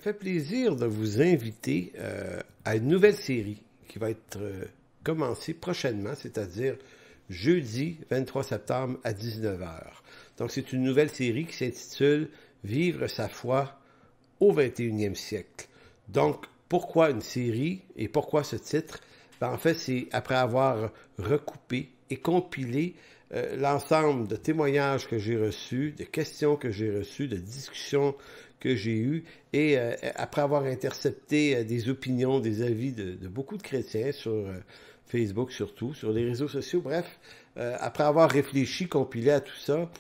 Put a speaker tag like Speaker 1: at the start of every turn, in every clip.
Speaker 1: fait plaisir de vous inviter à une nouvelle série qui va être commencée prochainement, c'est-à-dire jeudi 23 septembre à 19 heures. Donc, c'est une nouvelle série qui s'intitule « Vivre sa foi au 21e siècle ». Donc, pourquoi une série et pourquoi ce titre? En fait, c'est après avoir recoupé et compilé l'ensemble de témoignages que j'ai reçus, de questions que j'ai reçues, de discussions que j'ai eues, et après avoir intercepté des opinions, des avis de beaucoup de chrétiens sur Facebook surtout, sur les réseaux sociaux, bref, après avoir réfléchi, compilé à tout ça,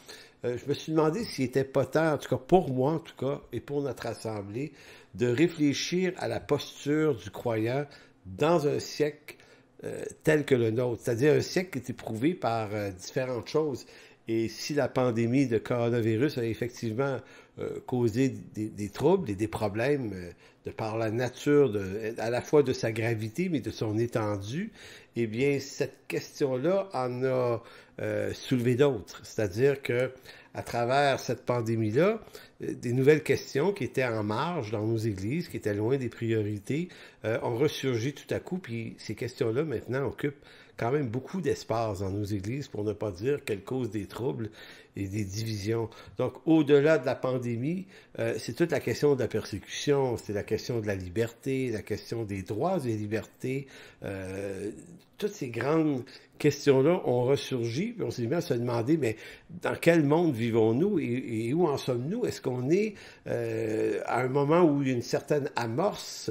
Speaker 1: je me suis demandé s'il était pas temps, en tout cas pour moi en tout cas, et pour notre assemblée, de réfléchir à la posture du croyant dans un siècle tel que le nôtre, c'est-à-dire un siècle qui est éprouvé par différentes choses. Et si la pandémie de coronavirus a effectivement causé des troubles et des problèmes de par la nature, à la fois de sa gravité, mais de son étendue, eh bien, cette question-là en a soulevé d'autres. C'est-à-dire que à travers cette pandémie-là, des nouvelles questions qui étaient en marge dans nos églises, qui étaient loin des priorités, ont ressurgi tout à coup, puis ces questions-là, maintenant, occupent quand même beaucoup d'espace dans nos églises, pour ne pas dire qu'elles causent des troubles et des divisions. Donc, au-delà de la pandémie, c'est toute la question de la persécution, c'est la question de la liberté, la question des droits et des libertés. Toutes ces grandes questions-là ont ressurgi, puis on s'est mis à se demander, mais dans quel monde vivons-nous et où en sommes-nous? Est-ce qu'on est à un moment où il y a une certaine amorce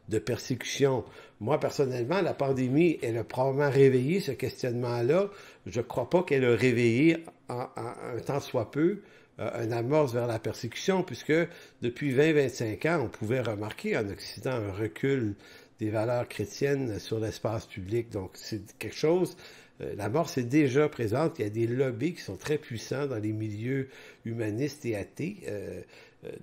Speaker 1: de persécution? Moi, personnellement, la pandémie, elle a probablement réveillé ce questionnement-là. Je ne crois pas qu'elle a réveillé un tant soit peu un amorce vers la persécution, puisque depuis 20-25 ans, on pouvait remarquer en Occident un recul des valeurs chrétiennes sur l'espace public. Donc, c'est quelque chose, l'amorce est déjà présente. Il y a des lobbies qui sont très puissants dans les milieux humanistes et athées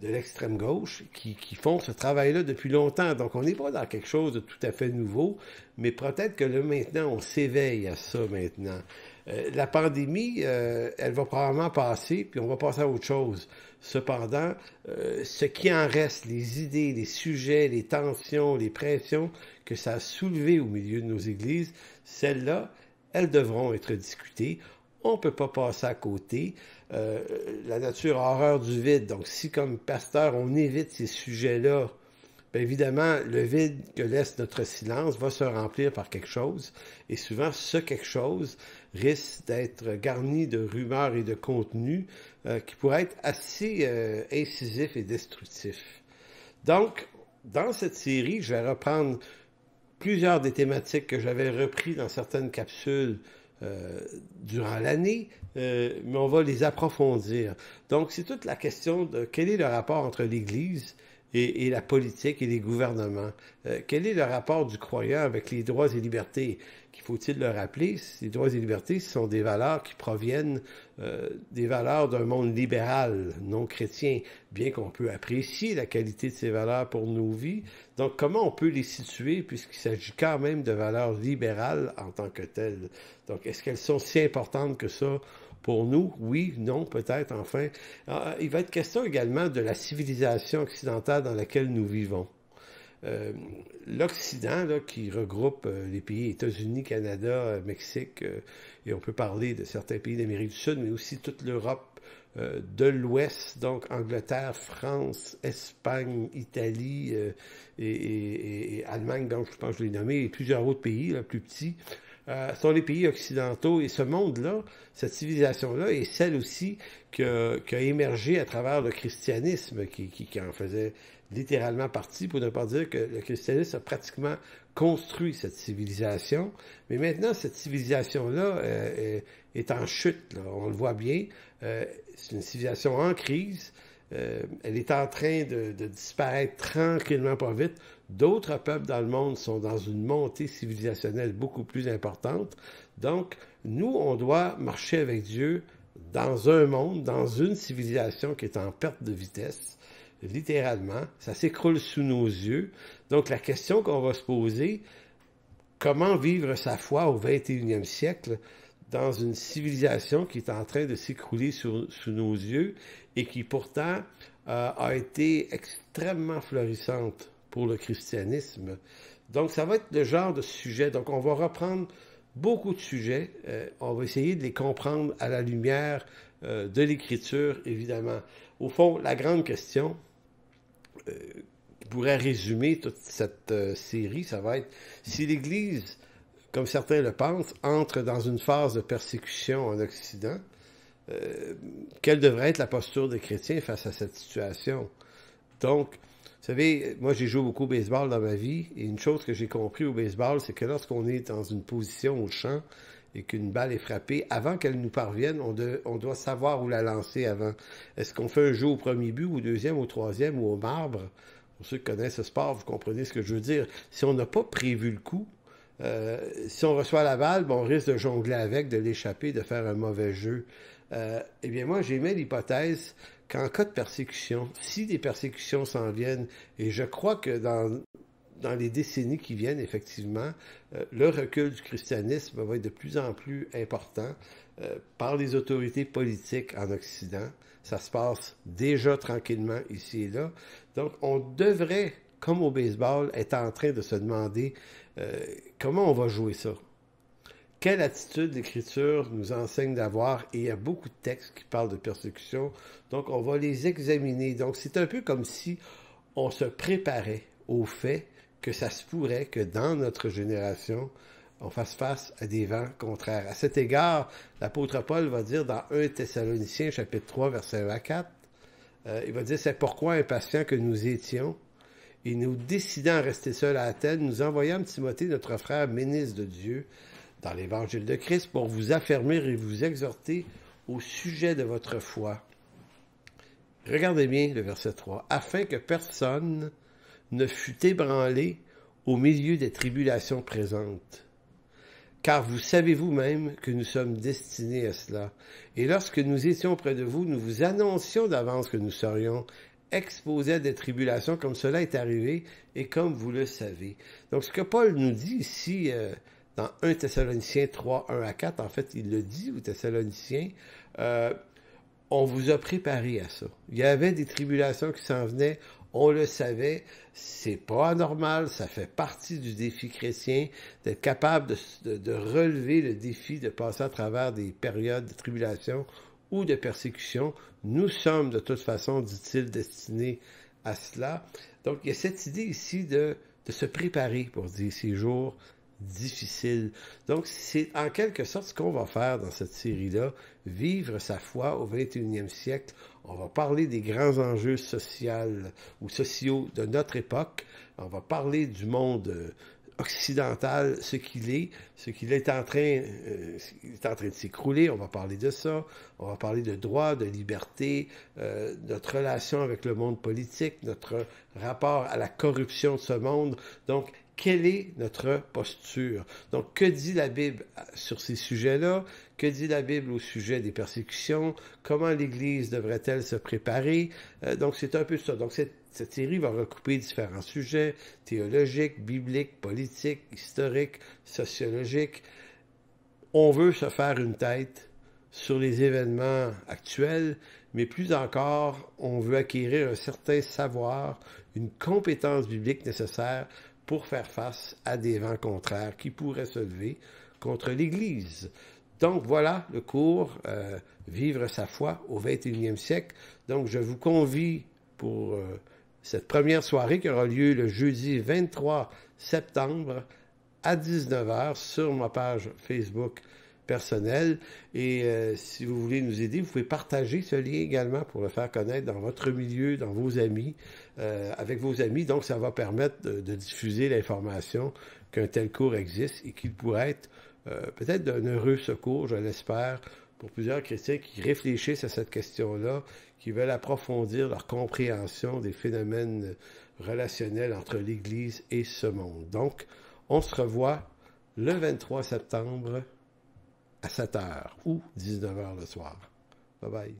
Speaker 1: de l'extrême gauche qui font ce travail-là depuis longtemps. Donc, on n'est pas dans quelque chose de tout à fait nouveau, mais peut-être que là, maintenant, on s'éveille à ça maintenant. La pandémie, elle va probablement passer, puis on va passer à autre chose. Cependant, ce qui en reste, les idées, les sujets, les tensions, les pressions que ça a soulevées au milieu de nos églises, celles-là, elles devront être discutées. On ne peut pas passer à côté. La nature a horreur du vide. Donc, si comme pasteur, on évite ces sujets-là, bien évidemment, le vide que laisse notre silence va se remplir par quelque chose. Et souvent, ce quelque chose risque d'être garni de rumeurs et de contenus qui pourraient être assez incisifs et destructifs. Donc, dans cette série, je vais reprendre plusieurs des thématiques que j'avais reprises dans certaines capsules durant l'année, mais on va les approfondir. Donc, c'est toute la question de quel est le rapport entre l'Église et la politique et les gouvernements. Quel est le rapport du croyant avec les droits et libertés? Qu'il faut-il le rappeler, ces droits et libertés, ce sont des valeurs qui proviennent des valeurs d'un monde libéral, non chrétien, bien qu'on peut apprécier la qualité de ces valeurs pour nos vies. Donc, comment on peut les situer, puisqu'il s'agit quand même de valeurs libérales en tant que telles? Donc, est-ce qu'elles sont si importantes que ça pour nous? Oui, non, peut-être, enfin. Il va être question également de la civilisation occidentale dans laquelle nous vivons. L'Occident, là, qui regroupe les pays États-Unis, Canada, Mexique, et on peut parler de certains pays d'Amérique du Sud, mais aussi toute l'Europe de l'Ouest, donc Angleterre, France, Espagne, Italie et Allemagne, donc je pense que je l'ai nommé, et plusieurs autres pays là, plus petits, sont les pays occidentaux. Et ce monde-là, cette civilisation-là, est celle aussi qui a émergé à travers le christianisme, qui en faisait littéralement partie, pour ne pas dire que le christianisme a pratiquement construit cette civilisation. Mais maintenant, cette civilisation-là est en chute, là. On le voit bien. C'est une civilisation en crise. Elle est en train de disparaître tranquillement, pas vite. D'autres peuples dans le monde sont dans une montée civilisationnelle beaucoup plus importante. Donc, nous, on doit marcher avec Dieu dans un monde, dans une civilisation qui est en perte de vitesse. Littéralement, ça s'écroule sous nos yeux. Donc, la question qu'on va se poser, comment vivre sa foi au 21e siècle dans une civilisation qui est en train de s'écrouler sous nos yeux et qui pourtant a été extrêmement florissante pour le christianisme. Donc, ça va être le genre de sujet. Donc, on va reprendre beaucoup de sujets. On va essayer de les comprendre à la lumière de l'Écriture, évidemment. Au fond, la grande question qui pourrait résumer toute cette série, ça va être si l'Église, comme certains le pensent, entre dans une phase de persécution en Occident, quelle devrait être la posture des chrétiens face à cette situation? Donc, vous savez, moi j'ai joué beaucoup au baseball dans ma vie, et une chose que j'ai compris au baseball, c'est que lorsqu'on est dans une position au champ et qu'une balle est frappée, avant qu'elle nous parvienne, on doit savoir où la lancer avant. Est-ce qu'on fait un jeu au premier but, au deuxième, au troisième ou au marbre? Pour ceux qui connaissent ce sport, vous comprenez ce que je veux dire. Si on n'a pas prévu le coup, si on reçoit la balle, on risque de jongler avec, de l'échapper, de faire un mauvais jeu. Eh bien, moi, j'émets l'hypothèse qu'en cas de persécution, si des persécutions s'en viennent, et je crois que dans les décennies qui viennent, effectivement, le recul du christianisme va être de plus en plus important par les autorités politiques en Occident. Ça se passe déjà tranquillement ici et là. Donc, on devrait, comme au baseball, être en train de se demander comment on va jouer ça. Quelle attitude l'Écriture nous enseigne d'avoir? Et il y a beaucoup de textes qui parlent de persécution, donc on va les examiner. Donc c'est un peu comme si on se préparait au fait que ça se pourrait que dans notre génération, on fasse face à des vents contraires. À cet égard, l'apôtre Paul va dire dans 1 Thessaloniciens, chapitre 3, versets 1 à 4, il va dire « C'est pourquoi, impatients que nous étions, et nous décidant à rester seuls à Athènes, nous envoyâmes Timothée, notre frère ministre de Dieu, dans l'Évangile de Christ, pour vous affermir et vous exhorter au sujet de votre foi. » Regardez bien le verset 3. « Afin que personne ne fût ébranlé au milieu des tribulations présentes. Car vous savez vous-même que nous sommes destinés à cela. Et lorsque nous étions près de vous, nous vous annoncions d'avance que nous serions exposés à des tribulations comme cela est arrivé et comme vous le savez. » Donc ce que Paul nous dit ici dans 1 Thessaloniciens 3, 1 à 4, en fait il le dit aux Thessaloniciens, on vous a préparé à ça. Il y avait des tribulations qui s'en venaient, on le savait, c'est pas anormal, ça fait partie du défi chrétien, d'être capable de relever le défi de passer à travers des périodes de tribulation ou de persécution. Nous sommes de toute façon, dit-il, destinés à cela. Donc il y a cette idée ici de se préparer pour ces jours difficiles. Donc c'est en quelque sorte ce qu'on va faire dans cette série-là, vivre sa foi au 21e siècle. On va parler des grands enjeux sociaux de notre époque. On va parler du monde occidental, ce qu'il est en train de s'écrouler. On va parler de ça. On va parler de droit, de liberté, notre relation avec le monde politique, notre rapport à la corruption de ce monde. Donc, quelle est notre posture? Donc, que dit la Bible sur ces sujets-là? Que dit la Bible au sujet des persécutions? Comment l'Église devrait-elle se préparer? Donc, c'est un peu ça. Donc, cette série va recouper différents sujets théologiques, bibliques, politiques, historiques, sociologiques. On veut se faire une tête sur les événements actuels, mais plus encore, on veut acquérir un certain savoir, une compétence biblique nécessaire pour faire face à des vents contraires qui pourraient se lever contre l'Église. Donc voilà le cours Vivre sa foi au 21e siècle. Donc je vous convie pour cette première soirée qui aura lieu le jeudi 23 septembre à 19h sur ma page Facebook personnelle. Et si vous voulez nous aider, vous pouvez partager ce lien également pour le faire connaître dans votre milieu, dans vos amis, avec vos amis. Donc, ça va permettre de diffuser l'information qu'un tel cours existe et qu'il pourrait être peut-être d'un heureux secours, je l'espère, pour plusieurs chrétiens qui réfléchissent à cette question-là, qui veulent approfondir leur compréhension des phénomènes relationnels entre l'Église et ce monde. Donc, on se revoit le 23 septembre à 7h ou 19h le soir. Bye bye.